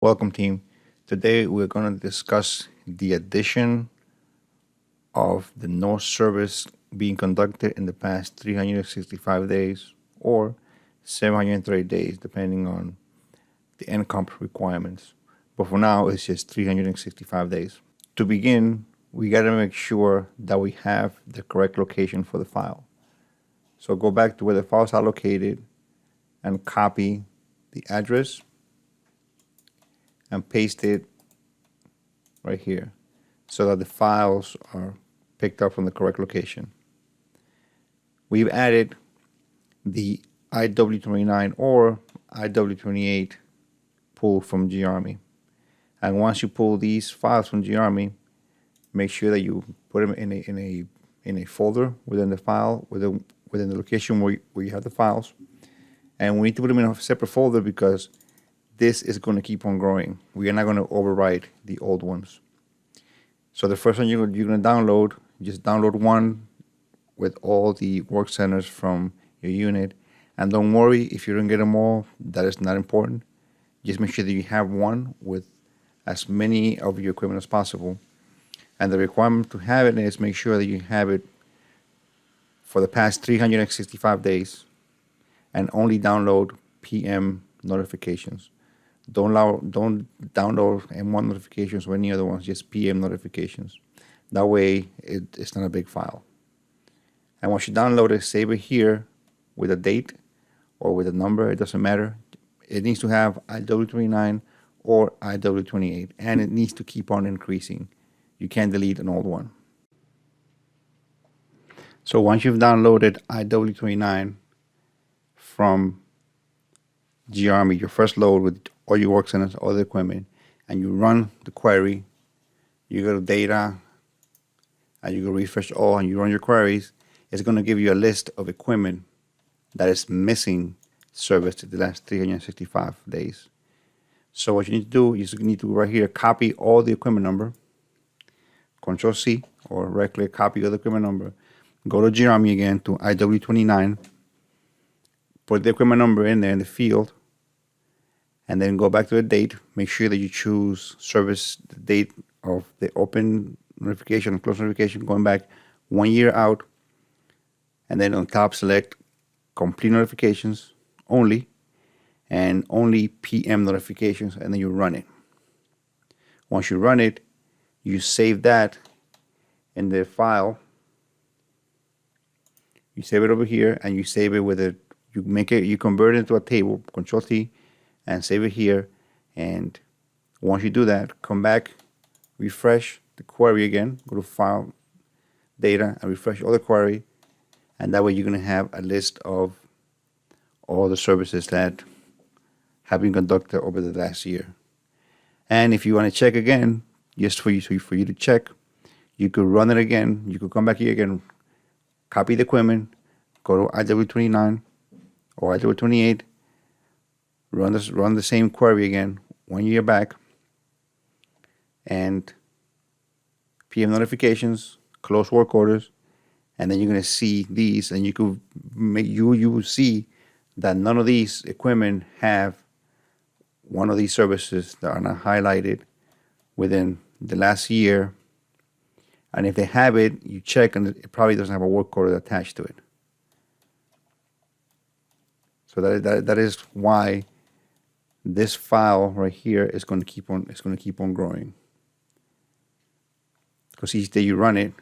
Welcome, team. Today we're going to discuss the addition of the no service being conducted in the past 365 days or 730 days, depending on the NCOMP requirements. But for now, it's just 365 days. To begin, we got to make sure that we have the correct location for the file. So go back to where the files are located and copy the address and paste it right here so that the files are picked up from the correct location. We've added the IW29 or IW28 pull from GArmy. And once you pull these files from GArmy, make sure that you put them in a folder within the file, within the location where you have the files. And we need to put them in a separate folder because this is going to keep on growing. We are not going to overwrite the old ones. So the first one you're going to download, just download one with all the work centers from your unit. And don't worry if you don't get them all, that is not important. Just make sure that you have one with as many of your equipment as possible. And the requirement to have it is make sure that you have it for the past 365 days and only download PM notifications. Don't download M1 notifications or any other ones, just PM notifications. That way, it's not a big file. And once you download it, save it here with a date or with a number, it doesn't matter. It needs to have IW29 or IW28, and it needs to keep on increasing. You can't delete an old one. So once you've downloaded IW29 from GArmy, your first load with all your work centers, all the equipment, and you run the query, you go to data, and you go refresh all, and you run your queries, it's going to give you a list of equipment that is missing service the last 365 days. So what you need to do is you need to right here copy all the equipment number, Control C, or right click, copy all the equipment number, go to GArmy again to IW29, put the equipment number in there in the field, and then go back to the date. Make sure that you choose service the date of the open notification and close notification going back 1 year out. And then on top, select complete notifications only and only PM notifications, and then you run it. Once you run it, you save that in the file. You save it over here and you save it with it. You convert it into a table, Control T, and save it here. And once you do that, come back, refresh the query again, go to File, Data, and refresh all the query. And that way you're going to have a list of all the services that have been conducted over the last year. And if you want to check again, just for you to check, you could run it again. You could come back here again, copy the equipment, go to IW29 or IW28, run the same query again 1 year back, and PM notifications, close work orders, and then you're going to see these, and you will see that none of these equipment have one of these services that are not highlighted within the last year. And if they have it, you check, and it probably doesn't have a work order attached to it. So that is why this file right here is going to keep on growing. Because each day you run it,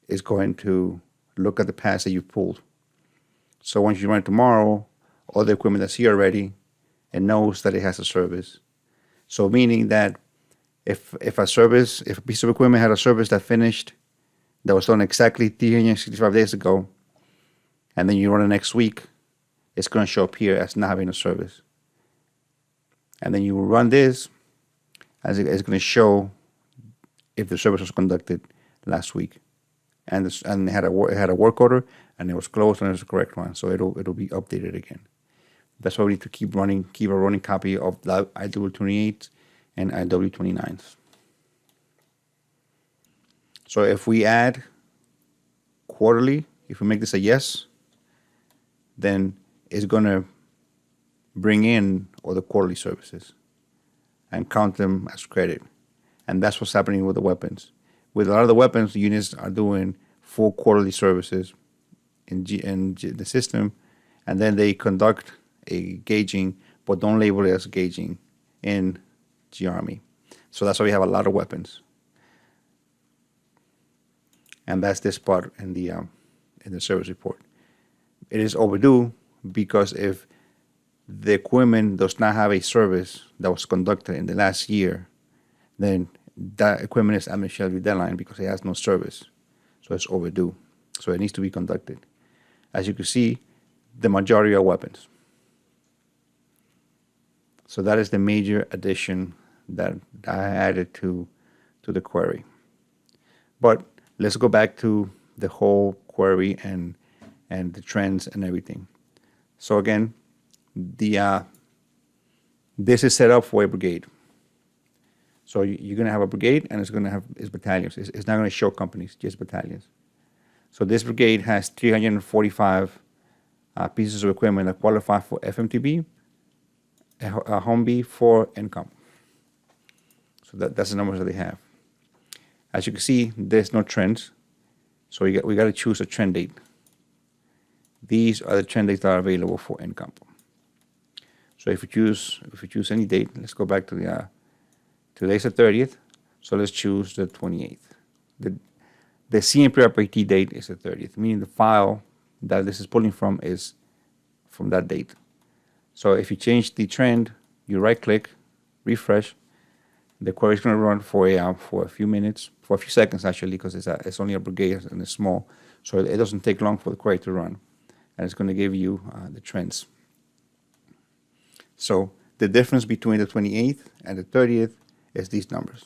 it's going to look at the past that you've pulled. So once you run it tomorrow, all the equipment that's here already, it knows that it has a service. So meaning that if a piece of equipment had a service that finished, that was done exactly 365 days ago, and then you run it next week, it's going to show up here as not having a service. And then you will run this, as it's going to show if the service was conducted last week, and it had a work order, and it was closed, and it was the correct one. So it'll be updated again. That's why we need to keep a running copy of the IW28 and IW29s. So if we add quarterly, if we make this a yes, then it's going to bring in all the quarterly services. and count them as credit. And that's what's happening with the weapons. With a lot of the weapons, the units are doing full quarterly services in the system, and then they conduct a gauging, but don't label it as gauging in G-Army. So that's why we have a lot of weapons. And that's this part in the service report. It is overdue because if the equipment does not have a service that was conducted in the last year, then that equipment is administratively deadline because it has no service. So it's overdue. So it needs to be conducted. As you can see, the majority are weapons. So that is the major addition that I added to the query. But let's go back to the whole query and the trends and everything. So again, this is set up for a brigade. So you're going to have a brigade, and it's going to have its battalions. It's not going to show companies, just battalions. So this brigade has 345 pieces of equipment that qualify for FMTB, a Humvee for NCOMP. So that's the numbers that they have. As you can see, there's no trends. So we got to choose a trend date. These are the trend dates that are available for NCOMP. So if you choose any date, let's go back to today's the 30th. So let's choose the 28th. The CMP date is the 30th, meaning the file that this is pulling from is from that date. So if you change the trend, you right-click, refresh. The query is going to run for a few minutes, for a few seconds actually, because it's only a brigade and it's small. So it doesn't take long for the query to run. And it's going to give you the trends. So the difference between the 28th and the 30th is these numbers.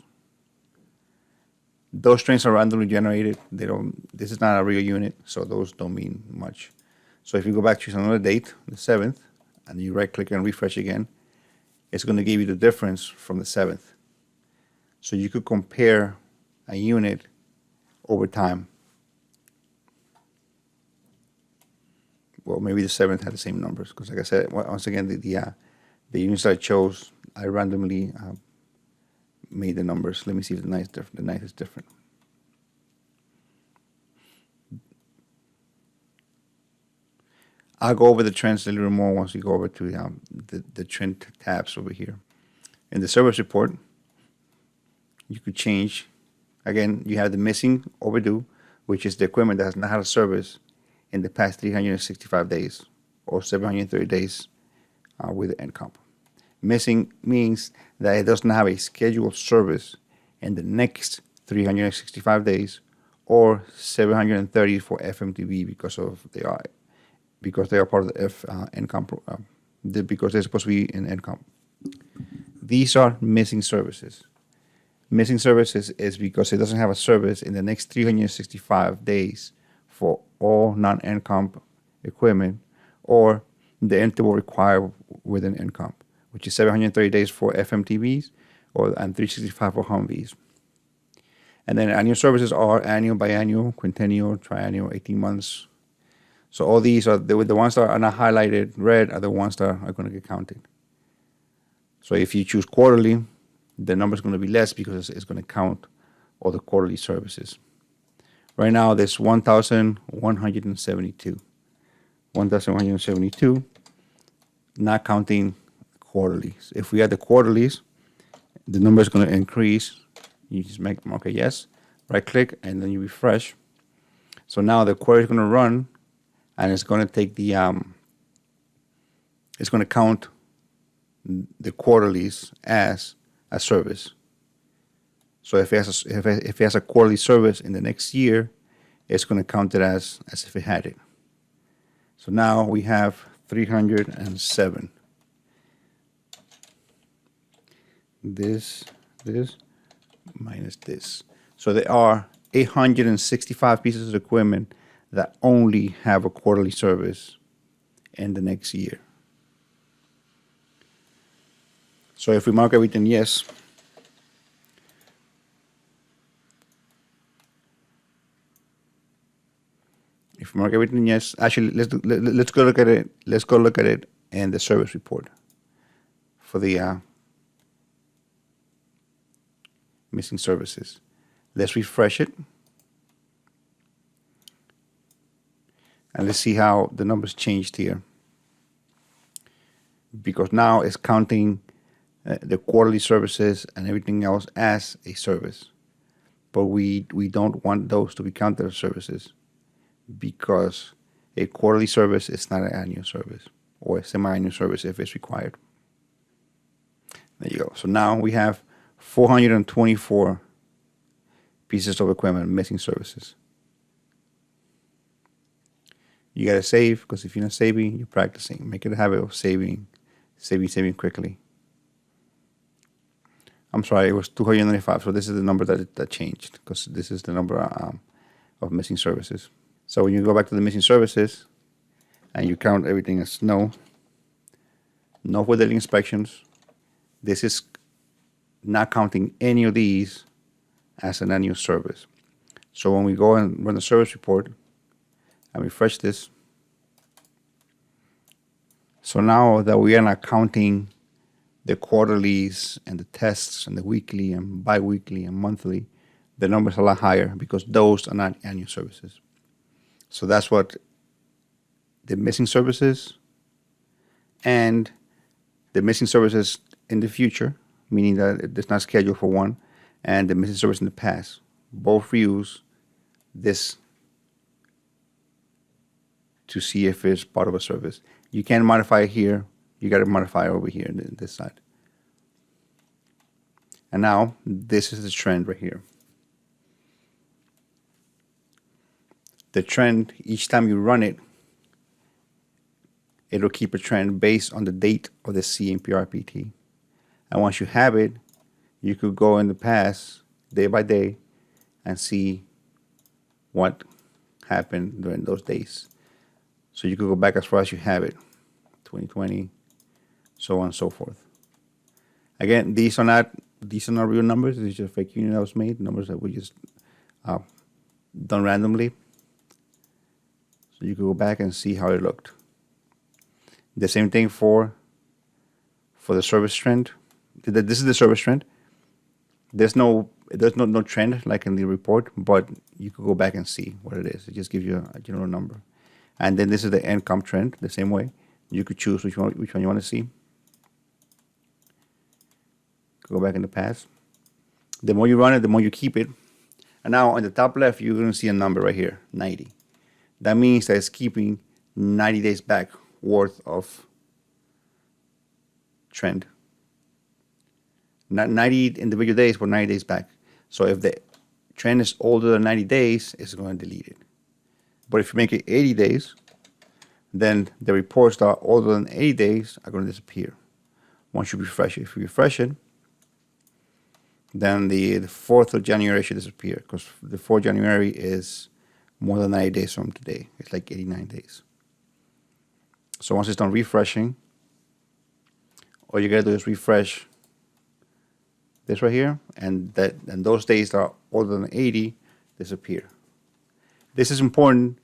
Those trends are randomly generated. This is not a real unit, so those don't mean much. So if you go back to another date, the 7th, and you right-click and refresh again, it's going to give you the difference from the 7th. So you could compare a unit over time. Well, maybe the 7th had the same numbers, because like I said, once again, the units I chose, I randomly made the numbers. Let me see if the ninth is different. I'll go over the trends a little more once we go over to the trend tabs over here. In the service report, you could change. Again, you have the missing overdue, which is the equipment that has not had a service in the past 365 days or 730 days with the NCOMP. Missing means that it doesn't have a scheduled service in the next 365 days or 730 for FMTB because they are part of the NCOMP, because they're supposed to be in NCOMP. These are missing services. Missing services is because it doesn't have a service in the next 365 days for all non-NCOMP equipment, or the interval required within NCOMP, which is 730 days for FMTVs and 365 for Humvees. And then annual services are annual, biannual, quintennial, triennial, 18 months. So all these are the ones that are not highlighted red are the ones that are going to get counted. So if you choose quarterly, the number is going to be less because it's going to count all the quarterly services. Right now, there's 1,172. 1,172, not counting quarterlies. If we add the quarterlies, the number is going to increase. You just mark a yes, right-click, and then you refresh. So now the query is going to run, and it's going to take it's going to count the quarterlies as a service. So if it has a quarterly service in the next year, it's going to count it as if it had it. So now we have 307. This minus this. So there are 865 pieces of equipment that only have a quarterly service in the next year. So if we mark everything yes, actually let's go look at it. Let's go look at it in the service report for the missing services. Let's refresh it. And let's see how the numbers changed here. Because now it's counting the quarterly services and everything else as a service. But we don't want those to be counted as services, because a quarterly service is not an annual service or a semi-annual service if it's required. There you go. So now we have 424 pieces of equipment missing services. You got to save, because if you're not saving, you're practicing. Make it a habit of saving quickly. I'm sorry, it was 295. So this is the number that changed, because this is the number of missing services. So when you go back to the missing services and you count everything as no for daily inspections, this is not counting any of these as an annual service. So when we go and run the service report and refresh this, so now that we are not counting the quarterlies and the tests and the weekly and bi-weekly and monthly, the numbers are a lot higher, because those are not annual services. So that's what the missing services and the missing services in the future, meaning that it's not scheduled for one, and the missing service in the past, both use this to see if it's part of a service. You can't modify it here. You got to modify it over here on this side. And now this is the trend right here. The trend, each time you run it, it'll keep a trend based on the date of the CMPRPT. And once you have it, you could go in the past, day by day, and see what happened during those days. So you could go back as far as you have it, 2020, so on and so forth. Again, these are not real numbers. These are just fake unit that was made, numbers that we just done randomly. So you could go back and see how it looked. The same thing for the service trend. This is the service trend. There's no trend like in the report, but you could go back and see what it is. It just gives you a general number. And then this is the NCOMP trend, the same way. You could choose which one you want to see. Go back in the past. The more you run it, the more you keep it. And now on the top left, you're going to see a number right here, 90. That means that it's keeping 90 days back worth of trend. Not 90 individual days, but 90 days back. So if the trend is older than 90 days, it's going to delete it. But if you make it 80 days, then the reports that are older than 80 days are going to disappear once you refresh it. If you refresh it, then the 4th of January should disappear, because the 4th of January is more than 90 days from today. It's like 89 days. So once it's done refreshing, all you got to do is refresh this right here, and those days that are older than 80 disappear. This is important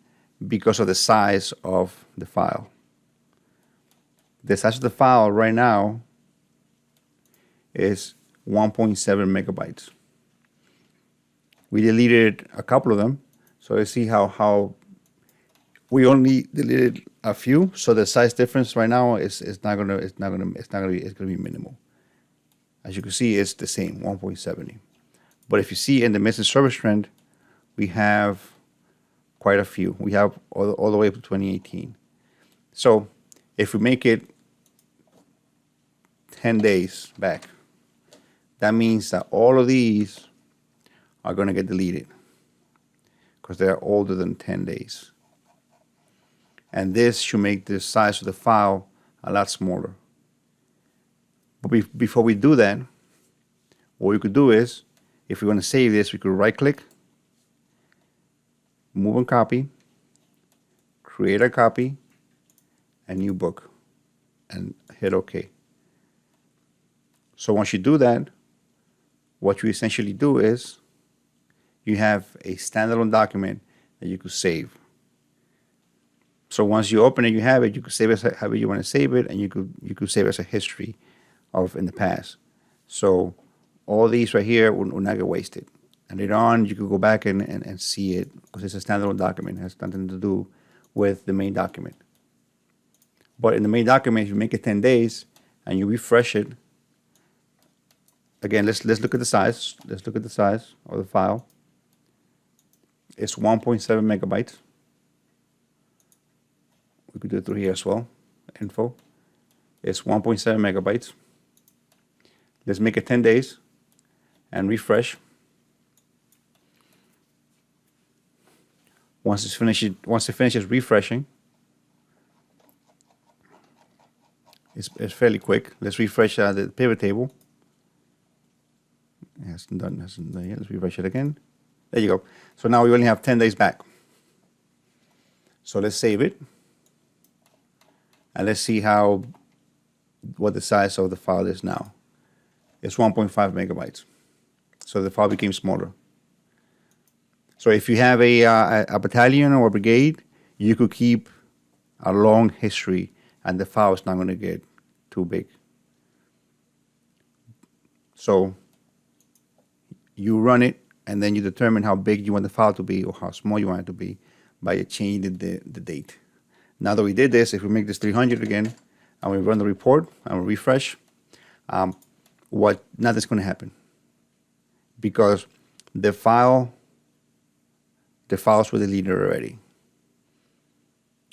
because of the size of the file. The size of the file right now is 1.7 megabytes. We deleted a couple of them, so you see how we only deleted a few. So the size difference right now is going to be minimal. As you can see, it's the same, 1.70. But if you see in the missing service trend, we have quite a few. We have all the way up to 2018. So if we make it 10 days back, that means that all of these are going to get deleted because they're older than 10 days. And this should make the size of the file a lot smaller. But before we do that, what we could do is, if we want to save this, we could right-click, move and copy, create a copy, a new book, and hit OK. So once you do that, what you essentially do is you have a standalone document that you could save. So once you open it, you have it. You could save it however you want to save it, and you could save it as a history of in the past. So all these right here will not get wasted. And later on, you could go back and see it because it's a standalone document. It has nothing to do with the main document. But in the main document, if you make it 10 days and you refresh it, again, let's look at the size. Let's look at the size of the file. It's 1.7 megabytes. We could do it through here as well. Info. It's 1.7 megabytes. Let's make it 10 days and refresh. Once it finishes refreshing, it's fairly quick. Let's refresh the pivot table. It hasn't done yet. Let's refresh it again. There you go. So now we only have 10 days back. So let's save it. And let's see what the size of the file is now. It's 1.5 megabytes. So the file became smaller. So if you have a battalion or a brigade, you could keep a long history and the file is not going to get too big. So you run it and then you determine how big you want the file to be or how small you want it to be by changing the date. Now that we did this, if we make this 300 again and we run the report and we refresh, nothing's going to happen because the files were deleted already.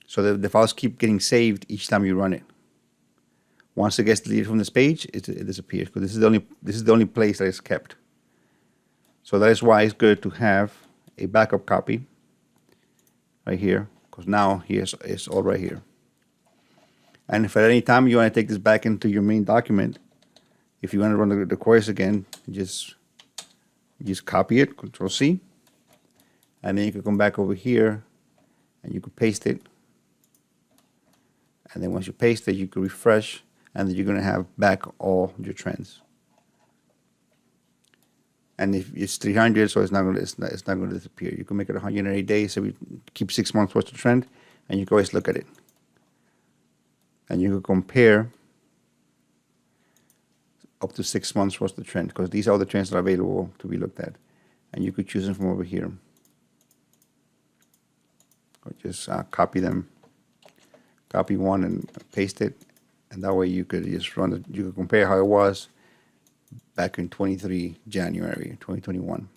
So the files keep getting saved each time you run it. Once it gets deleted from this page, it disappears because this is the only place that it's kept. So that is why it's good to have a backup copy right here, because now it's all right here. And if at any time you want to take this back into your main document, if you want to run the course again, just copy it, Control C, and then you can come back over here and you can paste it. And then once you paste it, you can refresh, and then you're going to have back all your trends. And if it's 300, so it's not going to disappear. You can make it 180 days, so we keep 6 months worth of trend, and you can always look at it. And you can compare up to 6 months worth of trend, because these are the trends that are available to be looked at. And you could choose them from over here. Or just copy them. Copy one and paste it, and that way you could just run it. You could compare how it was back in January 2021.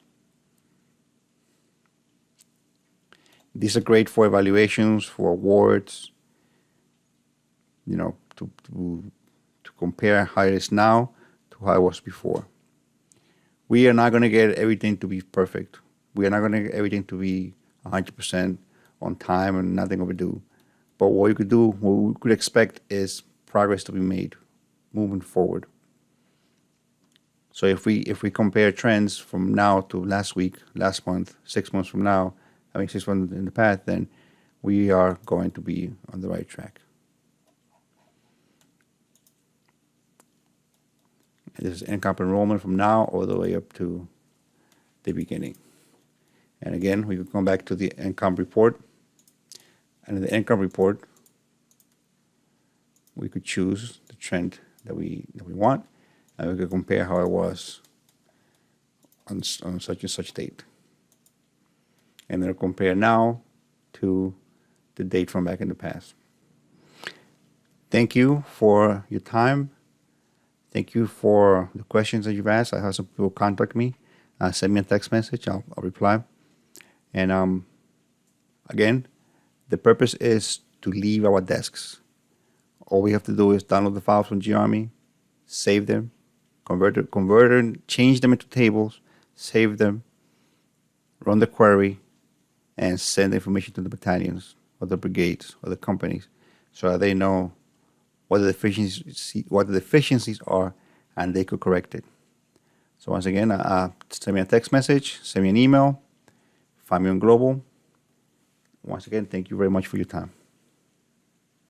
These are great for evaluations, for awards, you know, to compare how it is now to how it was before. We are not going to get everything to be perfect. We are not going to get everything to be 100% on time and nothing overdue. But what you could do, what we could expect is progress to be made moving forward. So if we compare trends from now to last week, last month, 6 months from now, 6 months in the past, then we are going to be on the right track. And this is NCOMP enrollment from now all the way up to the beginning. And again, we could come back to the NCOMP report. And in the NCOMP report, we could choose the trend that we want, and we could compare how it was on such and such date. And then compare now to the date from back in the past. Thank you for your time. Thank you for the questions that you've asked. I have some people contact me, send me a text message, I'll reply. And again, the purpose is to leave our desks. All we have to do is download the files from GArmy, save them, convert them, change them into tables, save them, run the query, and send the information to the battalions or the brigades or the companies so that they know what the deficiencies are and they could correct it. So once again, send me a text message, send me an email, find me on Global. Once again, thank you very much for your time.